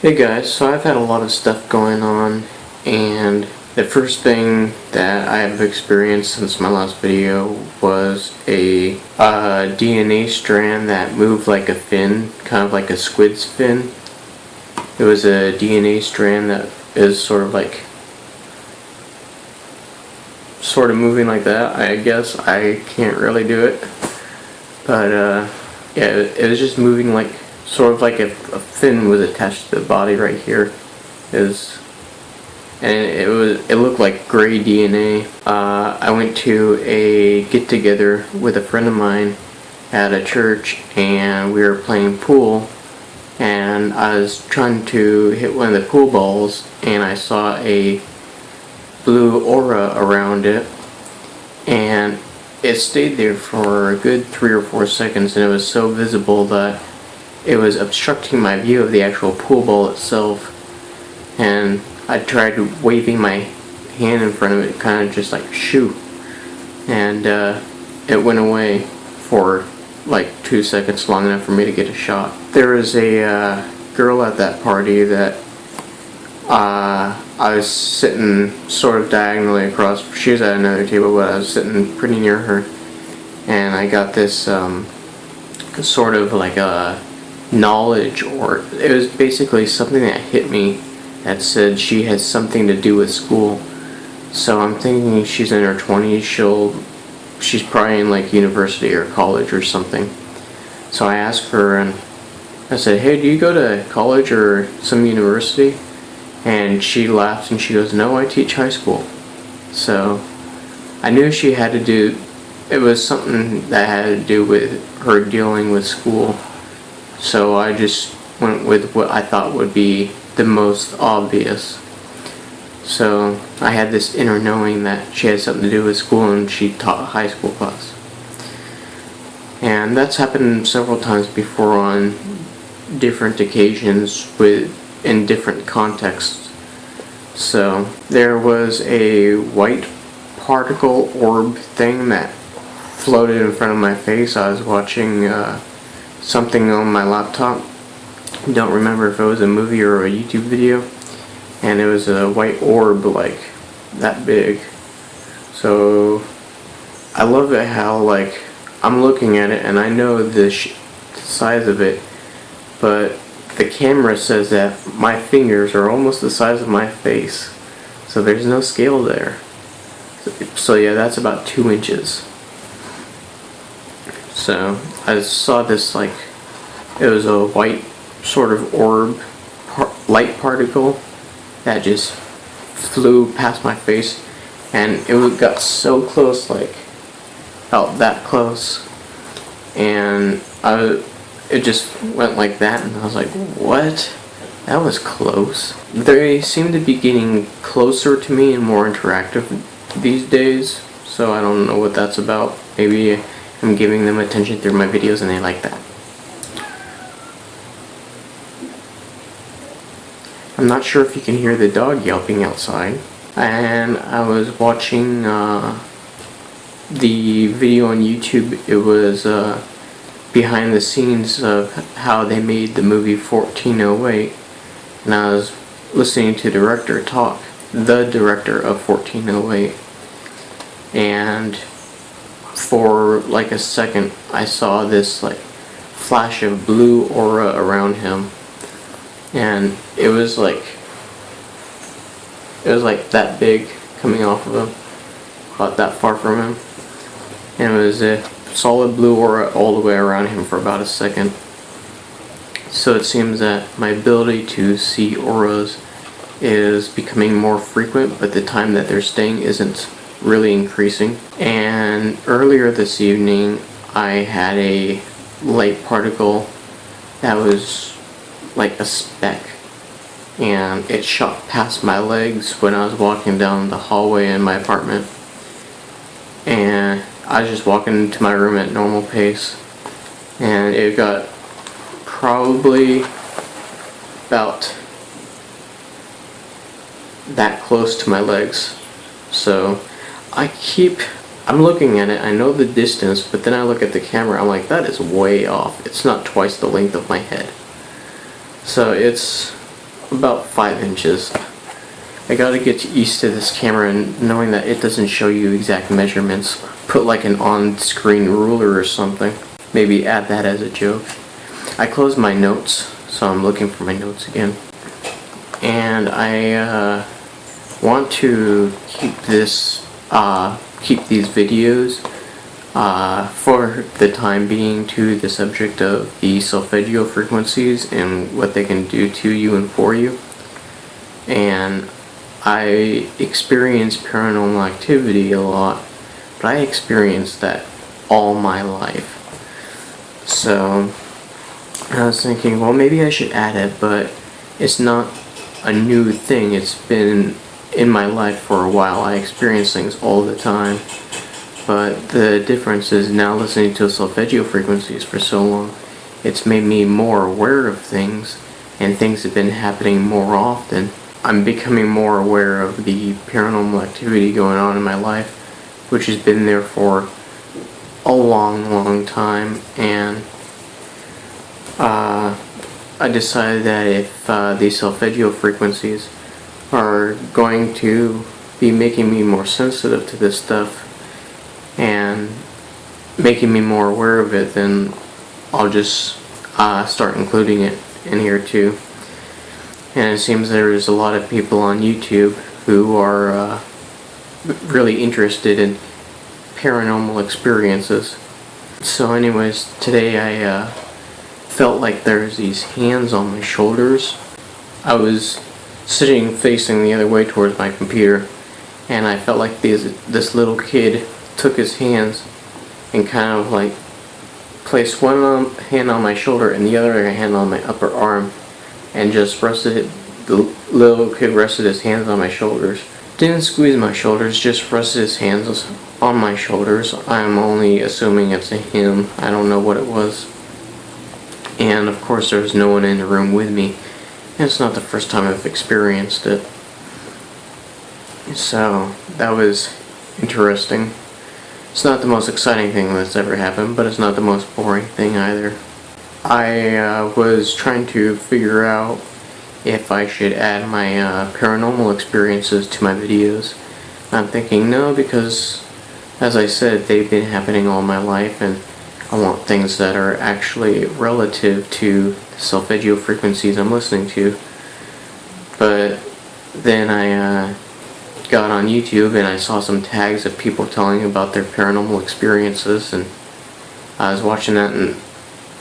Hey guys, so I've had a lot of stuff going on, and the first thing that I have experienced since my last video was a DNA strand that moved like a fin, kind of like a squid's fin. It was a DNA strand that is sort of moving like that. I guess I can't really do it, but yeah, it was just moving like sort of like if a fin was attached to the body right here. It looked like gray DNA. I went to a get-together with a friend of mine at a church, and we were playing pool, and I was trying to hit one of the pool balls, and I saw a blue aura around it, and it stayed there for a good 3 or 4 seconds, and it was so visible that it was obstructing my view of the actual pool ball itself. And I tried waving my hand in front of it, kind of just like shoo, and it went away for like 2 seconds, long enough for me to get a shot. There was a girl at that party that I was sitting sort of diagonally across. She was at another table, but I was sitting pretty near her, and I got this sort of like a knowledge, or it was basically something that hit me that said she has something to do with school. So I'm thinking she's in her 20s. She's probably in like university or college or something. So I asked her, and I said, "Hey, do you go to college or some university?" And she laughed and she goes, "No, I teach high school." So I knew she had to do, it was something that had to do with her dealing with school. So I just went with what I thought would be the most obvious. So I had this inner knowing that she had something to do with school, and she taught a high school class. And that's happened several times before on different occasions in different contexts. So there was a white particle orb thing that floated in front of my face. I was watching something on my laptop. Don't remember if it was a movie or a YouTube video, and it was a white orb like that big. So I love it how like I'm looking at it and I know the size of it, but the camera says that my fingers are almost the size of my face, so there's no scale there. So yeah, that's about 2 inches. So I saw this, like, it was a white sort of orb, light particle that just flew past my face, and it got so close, like felt that close, and it just went like that, and I was like, what? That was close. They seem to be getting closer to me and more interactive these days, so I don't know what that's about. Maybe I'm giving them attention through my videos and they like that. I'm not sure if you can hear the dog yelping outside. And I was watching the video on YouTube. It was behind the scenes of how they made the movie 1408, and I was listening to the director talk, the director of 1408, and for like a second I saw this like flash of blue aura around him, and it was like that big coming off of him, about that far from him, and it was a solid blue aura all the way around him for about a second. So it seems that my ability to see auras is becoming more frequent, but the time that they're staying isn't really increasing. And earlier this evening I had a light particle that was like a speck, and it shot past my legs when I was walking down the hallway in my apartment, and I was just walking into my room at normal pace, and it got probably about that close to my legs. So I'm looking at it, I know the distance, but then I look at the camera, I'm like, that is way off. It's not twice the length of my head. So it's about 5 inches. I gotta get used to this camera and knowing that it doesn't show you exact measurements. Put like an on-screen ruler or something. Maybe add that as a joke. I closed my notes, so I'm looking for my notes again. And I want to keep these videos for the time being to the subject of the solfeggio frequencies and what they can do to you and for you. And I experience paranormal activity a lot, but I experienced that all my life. So I was thinking, well, maybe I should add it, but it's not a new thing. It's been in my life for a while. I experience things all the time. But the difference is now listening to solfeggio frequencies for so long, it's made me more aware of things, and things have been happening more often. I'm becoming more aware of the paranormal activity going on in my life, which has been there for a long time, and I decided that if these solfeggio frequencies are going to be making me more sensitive to this stuff and making me more aware of it, then I'll just start including it in here too. And it seems there's a lot of people on YouTube who are really interested in paranormal experiences. So anyways, today I felt like there's these hands on my shoulders. I was sitting facing the other way towards my computer, and I felt like this little kid took his hands and kind of like placed one hand on my shoulder and the other hand on my upper arm, and just rested the little kid rested his hands on my shoulders. Didn't squeeze my shoulders, just rested his hands on my shoulders. I'm only assuming it's a him. I don't know what it was. And of course there was no one in the room with me. And it's not the first time I've experienced it. So that was interesting. It's not the most exciting thing that's ever happened, but it's not the most boring thing either. I was trying to figure out if I should add my paranormal experiences to my videos. I'm thinking no, because as I said, they've been happening all my life, and I want things that are actually relative to the solfeggio frequencies I'm listening to. But then I got on YouTube and I saw some tags of people telling about their paranormal experiences, and I was watching that, and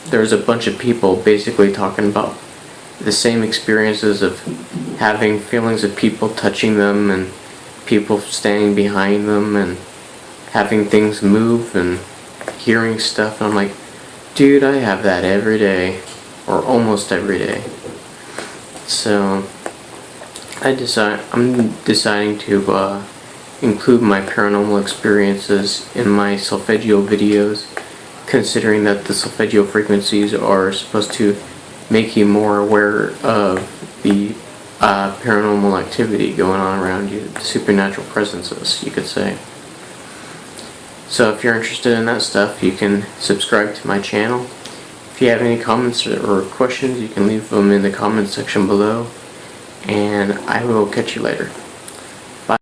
there's a bunch of people basically talking about the same experiences of having feelings of people touching them and people standing behind them and having things move and hearing stuff. And I'm like, dude, I have that every day, or almost every day. So I'm deciding to include my paranormal experiences in my solfeggio videos, considering that the solfeggio frequencies are supposed to make you more aware of the paranormal activity going on around you, the supernatural presences, you could say. So if you're interested in that stuff, you can subscribe to my channel. If you have any comments or questions, you can leave them in the comments section below, and I will catch you later.